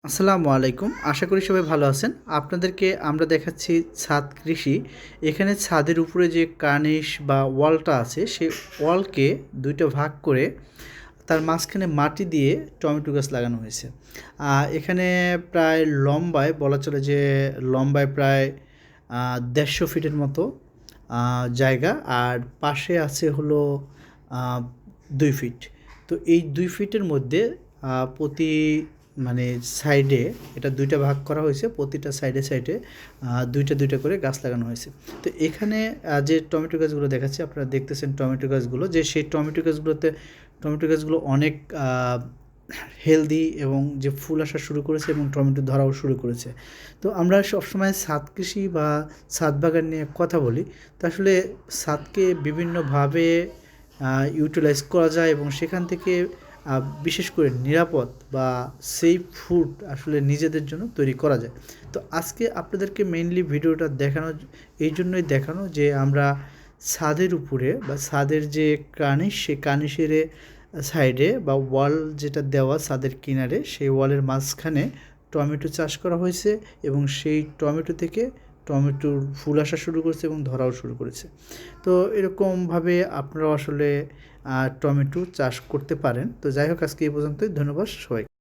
আসসালামু আলাইকুম। আশা করি সবাই ভালো আছেন। আপনাদেরকে আমরা দেখাচ্ছি ছাদ কৃষি। এখানে ছাদের উপরে যে কার্নিশ বা ওয়ালটা আছে, সেই ওয়ালকে ২ টা ভাগ করে তার মাঝখানে মাটি দিয়ে টমেটো গাছ লাগানো হয়েছে। এখানে প্রায় লম্বায় বলা চলে যে লম্বায় প্রায় ১৫০ ফিটের মতো জায়গা, আর পাশে আছে হলো ২ ফিট। তো এই ২ ফিটের মধ্যে প্রতি মানে সাইডে এটা ২ টা ভাগ করা হয়েছে। প্রতিটা সাইডে ২ টা করে গাছ লাগানো হয়েছে। তো এখানে যে টমেটো গাছগুলো দেখাচ্ছি, আপনারা দেখতেছেন টমেটো গাছগুলো, যে সেই টমেটো গাছগুলো অনেক হেলদি এবং যে ফুল আসা শুরু করেছে এবং টমেটো ধরাও শুরু করেছে। তো আমরা সবসময় ছাদ কৃষি বা ছাদ বাগান নিয়ে কথা বলি। তো আসলে ছাদকে বিভিন্নভাবে ইউটিলাইজ করা যায় এবং সেখান থেকে বিশেষ করে নিরাপদ বা সেফ ফুড আসলে নিজেদের জন্য তৈরি করা যায়। তো আজকে আপনাদেরকে মেইনলি ভিডিওটা এই জন্যই দেখানো যে আমরা ছাদের উপরে বা ছাদের যে কার্নিশ, সেই কার্নিশের সাইডে বা ওয়াল যেটা দেওয়া ছাদের কিনারে, সেই ওয়ালের মাঝখানে টমেটো চাষ করা হয়েছে এবং সেই টমেটো থেকে টমেটোর ফুল আসা শুরু করেছে এবং ধরাও শুরু করেছে। তো এরকমভাবে আপনারাও আসলে টমেটো চাষ করতে পারেন। তো যাই হোক, আজকে এই পর্যন্তই। ধন্যবাদ সবাইকে।